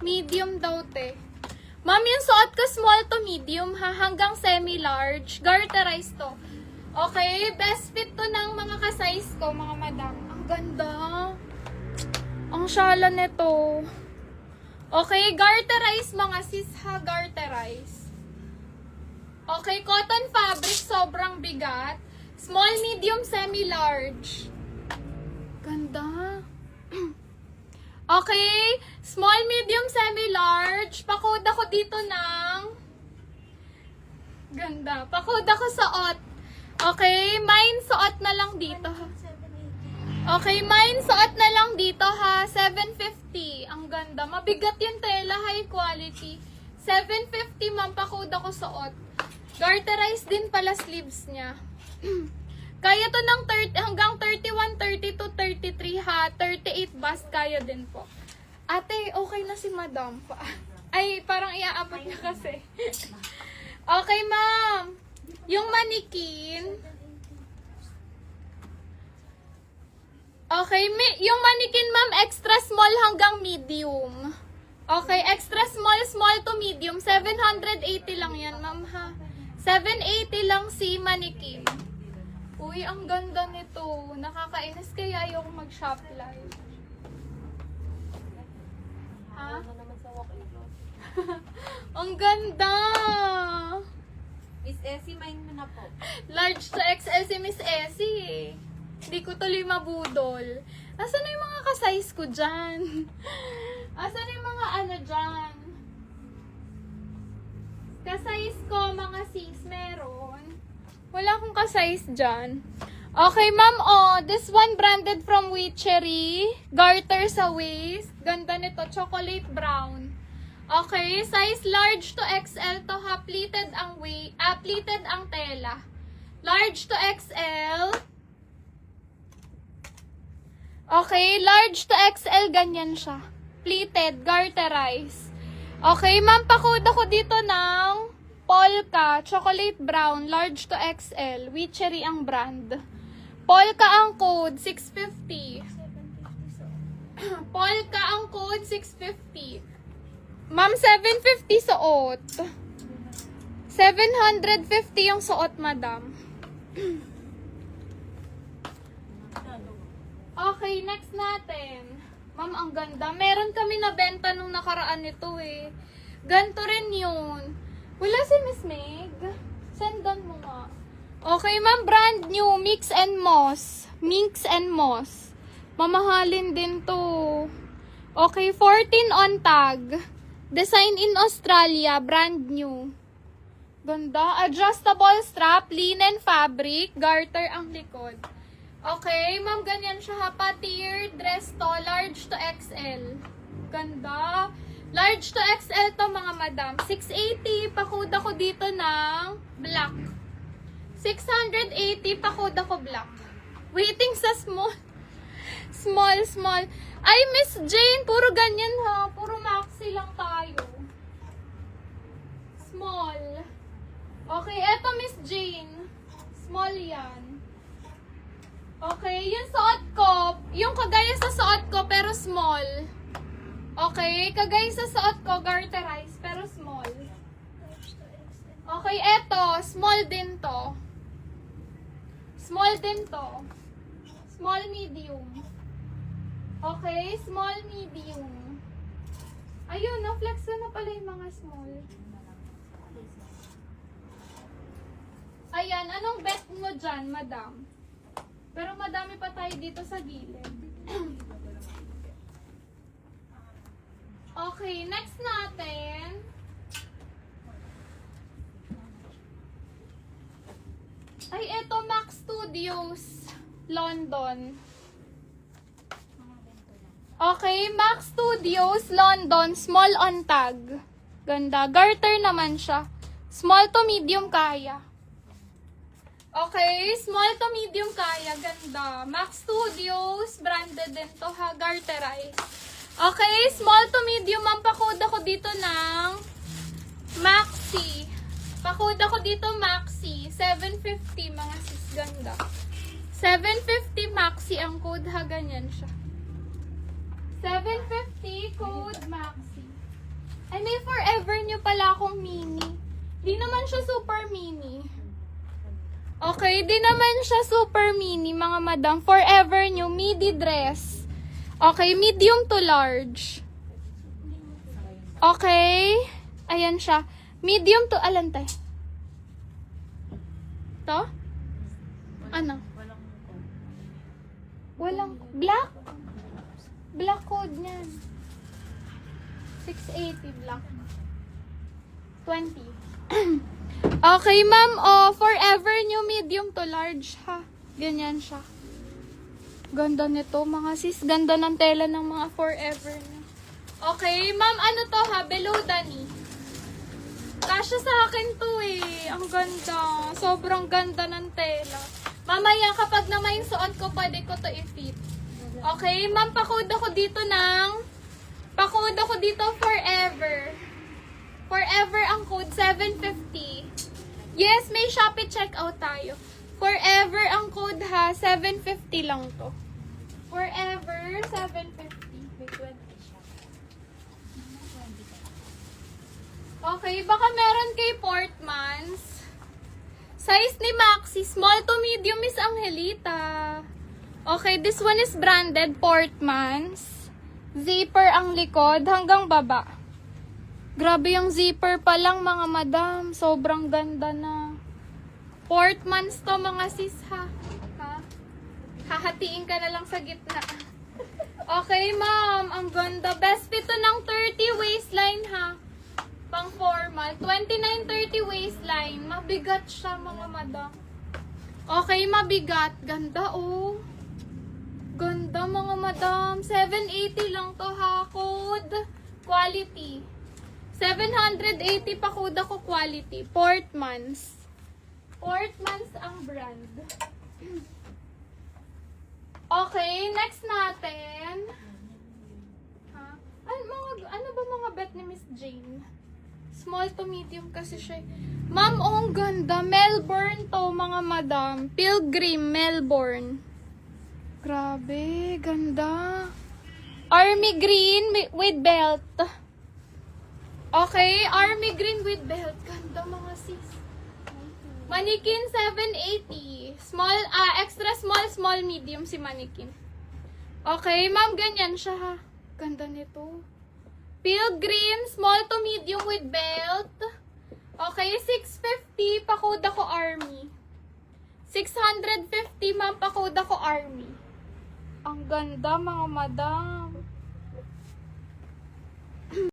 Medium daw, te. Ma'am, yung suot ko small to medium, ha? Hanggang semi-large. Garterized to. Okay, best fit to ng mga ka-size ko, mga madam. Ang ganda. Ang syala nito. Okay, garterized mga sis, ha? Garterized. Okay, cotton fabric, sobrang bigat. Small, medium, semi-large. Ganda. Okay, small, medium, semi-large. Pakode ako dito ng... Ganda. Pakode ako sa ot. Okay, mine suot na lang dito. Okay, mine suot na lang dito ha. 750. Ang ganda. Mabigat yung tela. High quality. 750 ma'am. Pakode ako suot. Garterized din pala sleeves niya. Kaya to ng 30, hanggang 31, 32, 33 ha. 38 bust kaya din po. Ate, okay na si madam. Ay, parang iaabot niya kasi. Okay, ma'am. Yung manikin. Okay, yung manikin, ma'am, extra small hanggang medium. Okay, extra small, small to medium. 780 lang yan, ma'am, ha. 780 lang si manikin. Uy, ang ganda nito. Nakakainis kaya ayoko mag-shop live. Ha? Ang ganda! Miss Essie, mine mo na po. Large to XL si Miss Essie. Hindi ko tuloy mabudol. Asan na yung mga ka-size ko dyan? Asan na yung mga ano dyan? Ka-size ko, mga sis, meron. Wala akong ka-size dyan. Okay, ma'am, oh, this one branded from Witchery. Garter sa waist. Ganda nito, chocolate brown. Okay, size large to XL to ha. Pleated ang pleated ang tela. Large to XL. Okay, large to XL, ganyan siya. Pleated, garterized. Okay, ma'am, pakode ako dito ng Polka, chocolate brown, large to XL. Witchery ang brand. Polka ang code, 650. Polka ang code, 650. Ma'am, 750 suot. 750 yung suot, madam. Okay, next natin. Ma'am, ang ganda. Meron kami nabenta nung nakaraan nito eh. Ganto rin yun. Wala si Miss Meg. Sendan mo nga. Okay, ma'am, brand new. Mix and Moss. Mix and Moss. Mamahalin din to. Okay, 14 on tag. Design in Australia. Brand new. Ganda. Adjustable strap. Linen fabric. Garter ang likod. Okay, ma'am, ganyan siya ha. Patier, dress to, large to XL. Ganda. Large to XL to, mga madam. 680, pakuda ko dito ng black. 680, pakuda ko black. Waiting sa small. Small, small. Ay, Miss Jane, puro ganyan ha. Puro maxi lang tayo. Small. Okay, eto Miss Jane. Small yan. Okay, yung suot ko, yung kagaya sa suot ko pero small. Okay, kagaya sa suot ko, garterized pero small. Okay, eto, small din to. Small din to. Small, medium. Okay, small, medium. Ayun, na-flex na pala yung mga small. Ayan, anong bet mo dyan, madam? Pero madami pa tayo dito sa gilid. Okay, next natin. Ay, eto Max Studios, London. Okay, Max Studios, London, small on tag. Ganda. Garter naman siya. Small to medium kaya. Okay, small to medium kaya. Ganda. Max Studios, branded din to ha. Garterized. Okay, small to medium. Ang pakoda ko dito ng Maxi. Pakoda ko dito Maxi. 750 mga sis. Ganda. 750 Maxi ang code ha. Ganyan siya. 750 code Maxi. Ay, may forever nyo pala akong mini. Di naman siya super mini. Okay, di naman siya super mini, mga madam. Forever nyo, midi dress. Okay, medium to large. Okay. Ayan siya. Medium to, alantay. To? Ano? Walang, black? Black code niyan. 680 black. 20. Okay, ma'am. Oh, forever new medium to large, ha? Ganyan siya. Ganda nito, mga sis. Ganda ng tela ng mga forever niyo. Okay, ma'am. Ano to, ha? Below the knee. Kasya sa akin to, eh. Ang ganda. Sobrang ganda ng tela. Mamaya, kapag na may suot ko, pwede ko to i-fit. Okay, ma'am. Pakode ako dito forever. Forever ang code, 750. Yes, may Shopee checkout tayo. Forever ang code, ha. 750 lang to. Forever, 750. May 20 siya. Okay, baka meron kay Portmans. Size ni Maxi, small to medium is Angelita. Okay, this one is branded Portmans. Zipper ang likod hanggang baba. Grabe yung zipper pa lang, mga madam. Sobrang ganda na. Portmans to, mga sis, ha? Hahatiin ka na lang sa gitna. Okay, ma'am. Ang ganda. Best fit to ng 30 waistline, ha? Pang formal. 29-30 waistline. Mabigat siya, mga madam. Okay, mabigat. Ganda, oh. Ganda, mga madam. 780 lang to, ha? Code. Quality. 780 pa code ako, quality. Portmans. Portmans ang brand. Okay, next natin. Ha? Ano ba mga bet ni Miss Jane? Small to medium kasi siya. Ma'am, oh, ang ganda. Melbourne to, mga madam. Pilgrim, Melbourne. Grabe, ganda. Army green with belt. Okay, army green with belt. Ganda, mga sis. Mannequin 780. Small, extra small, medium si mannequin. Okay, ma'am, ganyan siya, ha. Ganda nito. Pilgrim, small to medium with belt. Okay, 650, pakode ako army. 650, ma'am, pakode ako army. Ang ganda, mga madam.